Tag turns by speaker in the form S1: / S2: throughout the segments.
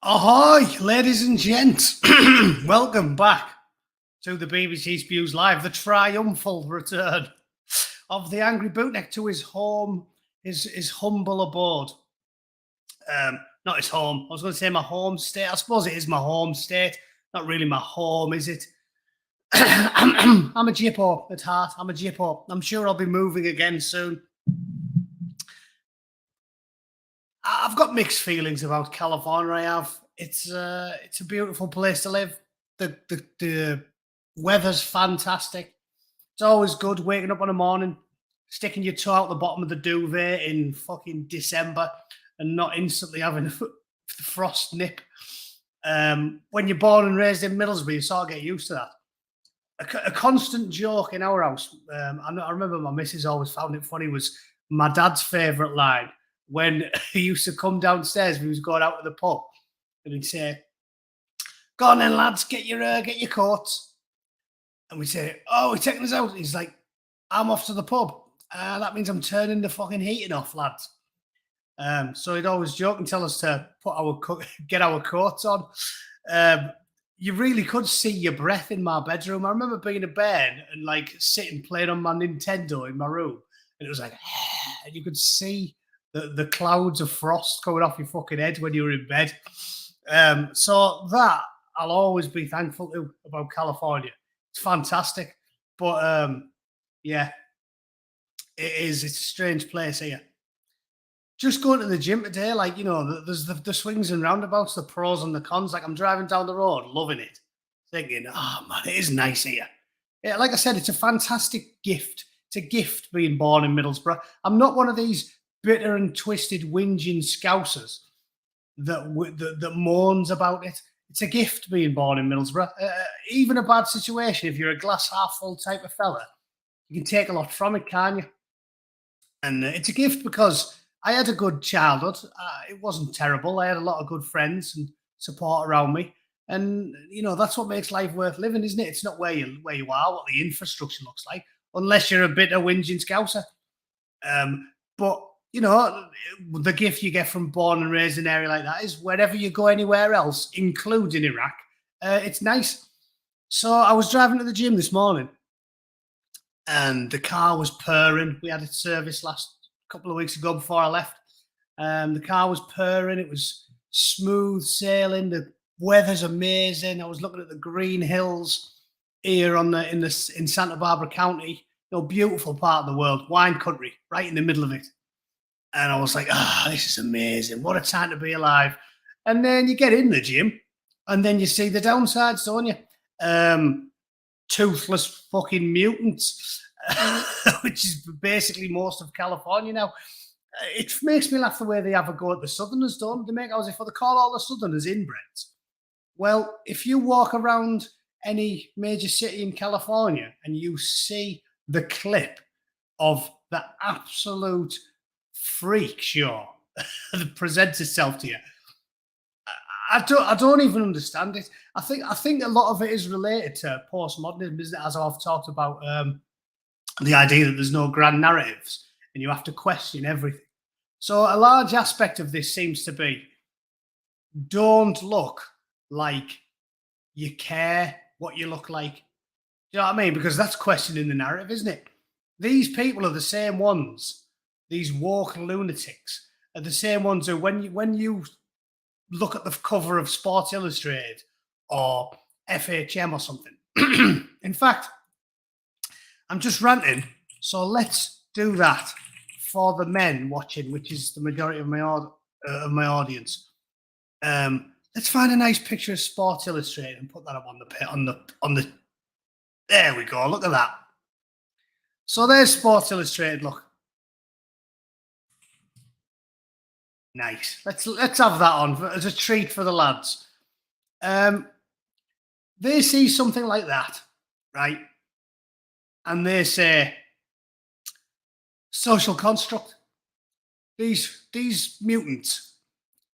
S1: Ahoy, ladies and gents. Welcome back to the BBC Spews Live, the triumphal return of the Angry Bootneck to his home, his humble abode. Not his home. I was going to say my home state. I suppose it is my home state. Not really my home, is it? I'm a Jippo at heart. I'm a Jippo. I'm sure I'll be moving again soon. I've got mixed feelings about California. I have. It's a beautiful place to live. The weather's fantastic. It's always good waking up in the morning, sticking your toe out the bottom of the duvet in fucking December, and not instantly having the frost nip. When you're born and raised in Middlesbrough, you sort of get used to that. A constant joke in our house. I remember my missus always found it funny. Was my dad's favourite line when he used to come downstairs when he was going out to the pub, and he'd say, "Go on then, lads, get your coats." And we'd say, "Oh, we're taking us out." He's like, "I'm off to the pub. That means I'm turning the fucking heating off, lads." So he'd always joke and tell us to get our coats on. You really could see your breath in my bedroom. I remember being in bed and like sitting playing on my Nintendo in my room, and it was like, and you could see the clouds of frost coming off your fucking head when you were in bed. So that I'll always be thankful to about California. It's fantastic. But yeah, it is. It's a strange place here. Just going to the gym today, like, there's the swings and roundabouts, the pros and the cons. Like, I'm driving down the road, loving it, thinking, oh man, it is nice here. Yeah, like I said, it's a fantastic gift. It's a gift being born in Middlesbrough. I'm not one of these bitter and twisted whinging scousers that mourns about it. It's a gift being born in Middlesbrough. Even a bad situation, if you're a glass half full type of fella, you can take a lot from it, can't you? And it's a gift because I had a good childhood. It wasn't terrible. I had a lot of good friends and support around me. And that's what makes life worth living, isn't it? It's not where you are, what the infrastructure looks like, unless you're a bit of whinging scouser. But the gift you get from born and raised in an area like that is wherever you go anywhere else, including Iraq, it's nice. So I was driving to the gym this morning and the car was purring. We had it serviced last couple of weeks ago before I left. The car was purring. It was smooth sailing. The weather's amazing. I was looking at the green hills here in Santa Barbara County. Beautiful part of the world, wine country, right in the middle of it. And I was like, this is amazing. What a time to be alive. And then you get in the gym and then you see the downsides, don't you? Toothless fucking mutants, which is basically most of California now. It makes me laugh the way they have a go at the Southerners, don't they? Make out as if they call all the Southerners inbreds. Well, if you walk around any major city in California and you see the clip of the absolute freak show that presents itself to you, I don't even understand it. I think a lot of it is related to postmodernism, isn't it? As I've talked about, the idea that there's no grand narratives and you have to question everything. So a large aspect of this seems to be don't look like you care what you look like. You know what I mean? Because that's questioning the narrative, isn't it? These people are the same ones. These woke lunatics are the same ones who, when you look at the cover of Sports Illustrated or FHM or something. In fact, I'm just ranting, so let's do that for the men watching, which is the majority of my audience. Let's find a nice picture of Sports Illustrated and put that up on the. There we go. Look at that. So there's Sports Illustrated. Look. Nice. Let's have that on as a treat for the lads. They see something like that, right? And they say, social construct. These mutants,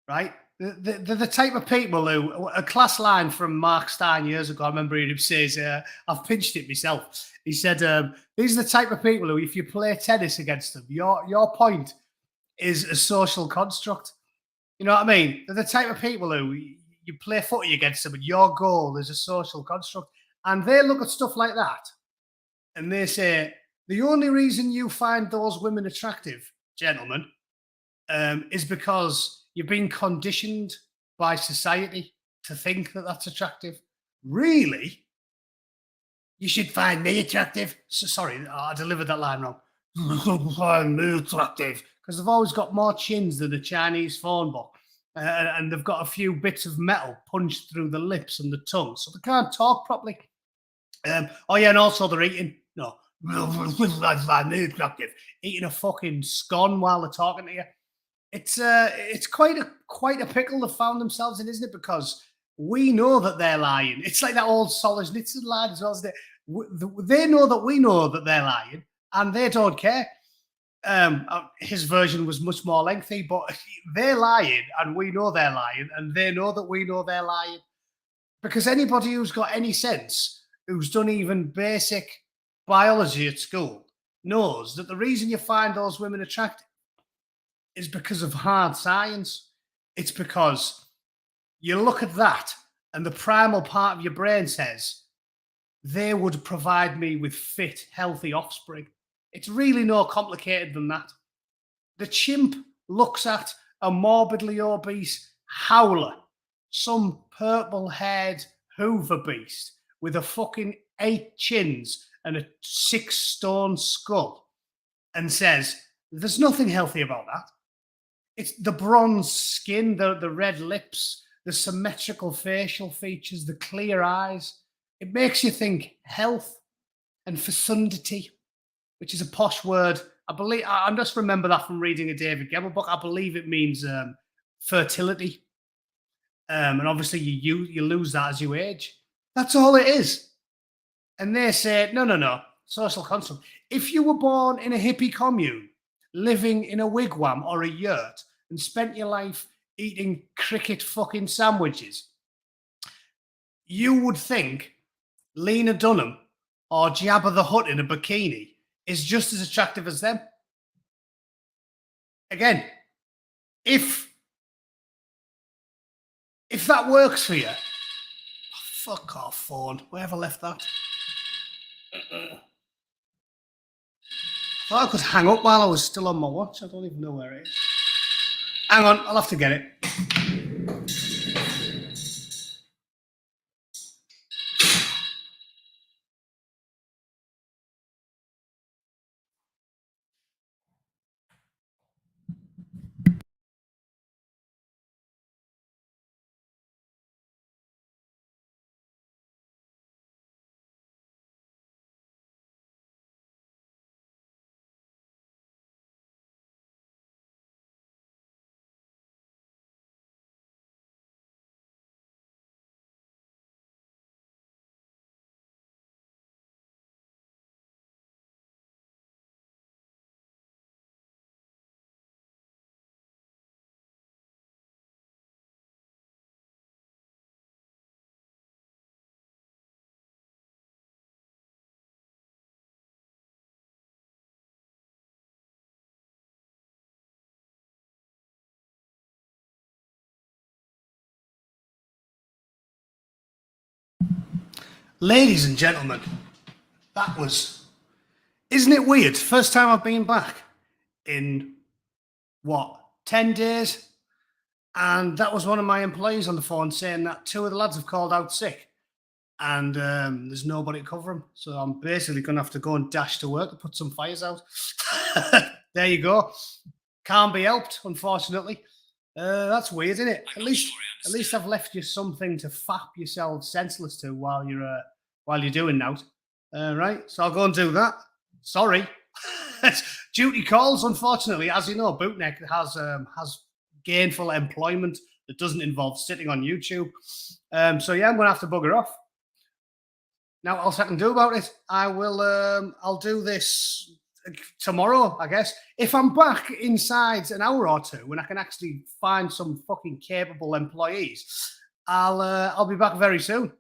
S1: right? They're the type of people who, a class line from Mark Stein years ago, I remember him says, I've pinched it myself. He said, these are the type of people who, if you play tennis against them, your point is a social construct. You know what I mean? They're the type of people who you play footy against them, and your goal is a social construct, and they look at stuff like that, and they say the only reason you find those women attractive, gentlemen, is because you've been conditioned by society to think that that's attractive. Really? You should find me attractive. So, sorry, I delivered that line wrong. Find me attractive. Because they've always got more chins than a Chinese phone book. And they've got a few bits of metal punched through the lips and the tongue. So they can't talk properly. Oh, yeah, and also they're eating. No. Find me attractive. Eating a fucking scone while they're talking to you. It's quite a pickle they've found themselves in, isn't it? Because we know that they're lying. It's like that old Solzhenitsyn line as well, isn't it? They know that we know that they're lying, and they don't care. His version was much more lengthy, but they're lying, and we know they're lying, and they know that we know they're lying. Because anybody who's got any sense, who's done even basic biology at school, knows that the reason you find those women attractive is because of hard science. It's because you look at that and the primal part of your brain says, they would provide me with fit, healthy offspring. It's really no complicated than that. The chimp looks at a morbidly obese howler, some purple-haired Hoover beast with a fucking 8 chins and a 6-stone skull, and says, there's nothing healthy about that. It's the bronze skin, the red lips, the symmetrical facial features, the clear eyes. It makes you think health and fecundity, which is a posh word. I just remember that from reading a David Gebel book. I believe it means fertility. And obviously you lose that as you age. That's all it is. And they say, no, social construct. If you were born in a hippie commune, living in a wigwam or a yurt, and spent your life eating cricket fucking sandwiches, you would think Lena Dunham or Jabba the Hutt in a bikini is just as attractive as them. Again, if that works for you, fuck off, phone. Where have I left that? I thought I could hang up while I was still on my watch. I don't even know where it is. Hang on, I'll have to get it. Ladies and gentlemen, that was... Isn't it weird? First time I've been back in, 10 days? And that was one of my employees on the phone saying that 2 of the lads have called out sick. And there's nobody to cover them. So I'm basically going to have to go and dash to work to put some fires out. There you go. Can't be helped, unfortunately. That's weird, isn't it? At least I've left you something to fap yourselves senseless to while you're doing now. Right, so I'll go and do that. Sorry. Duty calls, unfortunately. As you know, Bootneck has gainful employment that doesn't involve sitting on YouTube. So yeah, I'm going to have to bugger off. Now, all I can do about it, I'll do this tomorrow, I guess. If I'm back inside an hour or two, when I can actually find some fucking capable employees, I'll be back very soon.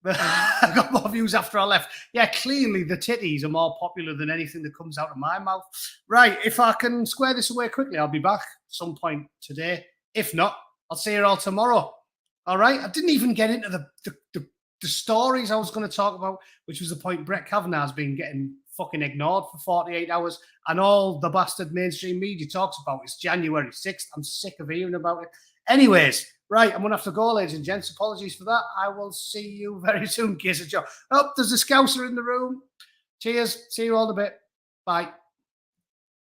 S1: I got more views after I left. Yeah, clearly the titties are more popular than anything that comes out of my mouth. Right, if I can square this away quickly, I'll be back some point today. If not, I'll see you all tomorrow. All right. I didn't even get into the stories I was going to talk about, which was the point Brett Kavanaugh's been getting fucking ignored for 48 hours, and all the bastard mainstream media talks about is January 6th. I'm sick of hearing about it. Anyways, right, I'm going to have to go, ladies and gents. Apologies for that. I will see you very soon, Kiss of Joe. Oh, there's a Scouser in the room. Cheers. See you all in a bit. Bye.